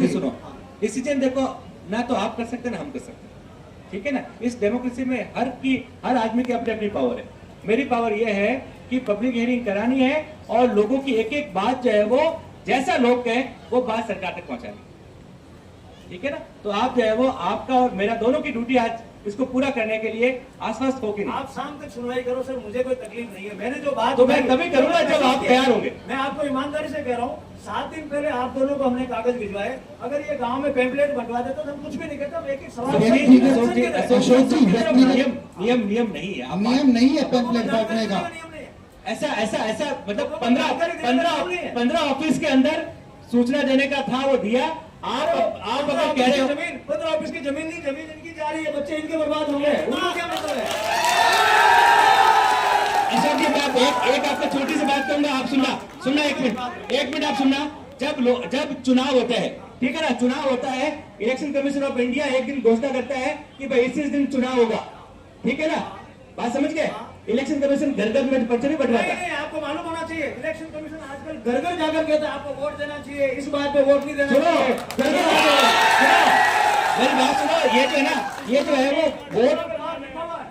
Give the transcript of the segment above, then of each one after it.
सुनो, डिसीजन देखो ना तो आप कर सकते ना हम कर सकते, ठीक है ना। इस डेमोक्रेसी में हर आदमी की अपनी अपनी पावर है। मेरी पावर यह है कि पब्लिक हियरिंग करानी है और लोगों की एक एक बात जो है वो जैसा लोग कहें वो बात सरकार तक पहुंचानी, ठीक है ना। तो आप जो है वो आपका और मेरा दोनों की ड्यूटी आज इसको पूरा करने के लिए आश्वस्त हो कि नहीं। आप शाम तक सुनवाई करो सर, मुझे कोई तकलीफ नहीं है। मैंने जो बात तो मैं तभी करूंगा जब आप तैयार होंगे। मैं आपको ईमानदारी से कह रहा हूँ, 7 दिन पहले आप दोनों को हमने कागज भिजवाए। अगर ये गांव में पैम्पलेट बंटवा देता तो हम कुछ भी नहीं कहता। एक एक सवाल नियम नहीं है, नियम नहीं है पैम्पलेट बांटने का। ऐसा मतलब 15 ऑफिस के अंदर सूचना देने का था, वो दिया। आप अगर कह रहे हो जमीन 15 ऑफिस की जमीन नहीं, जमीन इनकी जा रही है, बच्चे इनके बर्बाद होंगे, उनको क्या मतलब है। अशोक जी, मैं एक आपको छोटी सी बात कहूंगा, आप सुनना एक मिनट आप सुनना। जब चुनाव होते हैं, ठीक है ना, चुनाव होता है, इलेक्शन कमीशन ऑफ इंडिया एक दिन घोषणा करता है कि भाई इस दिन चुनाव होगा, ठीक है ना। बात समझ गए। इलेक्शन कमीशन घर घर में पर्चे नहीं बंटवाता। आपको मालूम होना चाहिए, इलेक्शन कमीशन आजकल घर घर जाकर कहता है आपको वोट देना चाहिए, इस बात पे वोट नहीं देना चाहिए। मेरी बात सुनो, ये जो है ना, ये जो है वो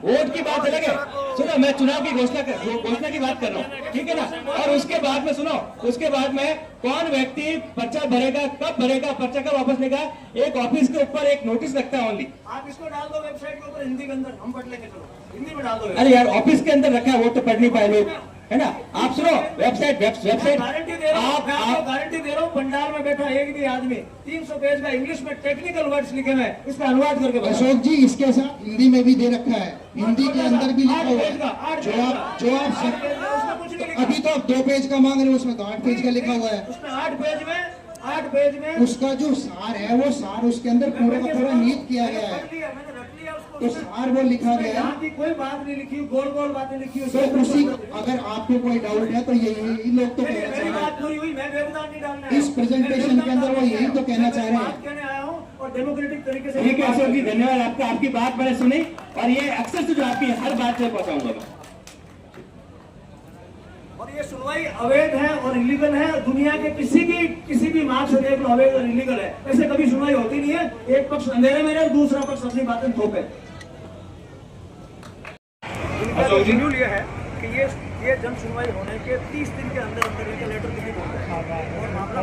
वोट की बात अलग है। सुनो, मैं चुनाव की घोषणा की बात कर रहा हूँ, ठीक है ना। और उसके बाद में सुनो, उसके बाद में कौन व्यक्ति पर्चा भरेगा, कब भरेगा, पर्चा कब वापस लेगा, एक ऑफिस के ऊपर एक नोटिस लगता है ओनली। आप इसको डाल दो वेबसाइट के ऊपर हिंदी के अंदर, हम पढ़ लेंगे। चलो हिंदी में डाल दो। अरे यार, ऑफिस के अंदर रखा है, वो तो पढ़ नहीं पाए लोग, है ना। आप सुनो, वेबसाइट गारंटी दे रहा हूँ, मैं आपको गारंटी दे रहा हूँ, पंडाल में बैठा एक भी आदमी 300 पेज का इंग्लिश में टेक्निकल वर्ड्स लिखे हुए, इसका अनुवाद करके अशोक जी, इसके साथ हिंदी में भी दे रखा है, हिंदी के अंदर भी लिखा हुआ है। जो आप अभी तो आप 2 पेज का मांग रहे हो, उसमें तो 8 पेज का लिखा हुआ है। उसमें 8 पेज में उसका जो सार है, वो सार उसके अंदर पूरा का पूरा नीत किया गया है। तो सार वो लिखा गया है, कोई बात नहीं लिखी, गोल गोल बातें लिखी। तो उसी, अगर आपको कोई डाउट है तो यही लोग तो कहना चाह रहे हैं, इस प्रेजेंटेशन के अंदर वो यही तो कहना चाह रहे हैं। आया हूँ और डेमोक्रेटिक तरीके से। ठीक है अशोक जी, धन्यवाद आपका, आपकी बात मैंने सुनी और ये अक्सर से जो आपकी हर बात में पहुंचाऊंगा मैं। और ये सुनवाई अवैध है और इलीगल है। दुनिया के किसी भी मार्ग से देख लो, अवैध और इलीगल है। ऐसे कभी सुनवाई होती नहीं है। एक पक्ष अंधेरे में रहे, दूसरा पक्ष अपनी बातें थोपे। शेड्यूल ये है कि ये जन सुनवाई होने के 30 दिन के अंदर अंदर इनका लेटर लिखित होता है और मामला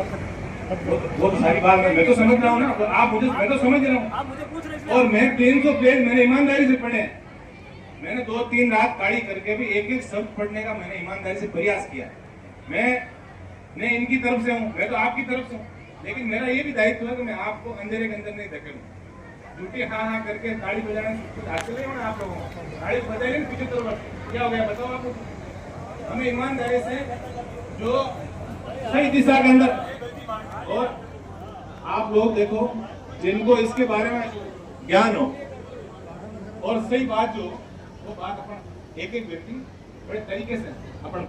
वो तो सारी बात मैं तो समझ रहा हूँ ना, तो आप मुझे, मैं तो समझ रहा हूँ। आप मुझे पूछ रहे हैं और मैं 300 पेज मैंने ईमानदारी से पढ़े। मैंने 2-3 रात काढ़ी करके भी एक एक शब्द पढ़ने का मैंने ईमानदारी से प्रयास किया। मैं इनकी तरफ से हूँ, मैं तो आपकी तरफ से हूँ, लेकिन मेरा ये भी दायित्व है कि मैं आपको अंधेरे के अंदर नहीं धकेलूं। झूठी हाँ करके ताड़ी बजाने कुछ हासिल नहीं होना आप लोगों को। ताड़ी बजाइए 75 वर्ष, क्या हो गया बताओ आपको। हमें ईमानदारी से जो सही दिशा के अंदर, और आप लोग देखो जिनको इसके बारे में ज्ञान हो और सही बात जो वो बात अपन एक व्यक्ति बड़े तरीके से अपन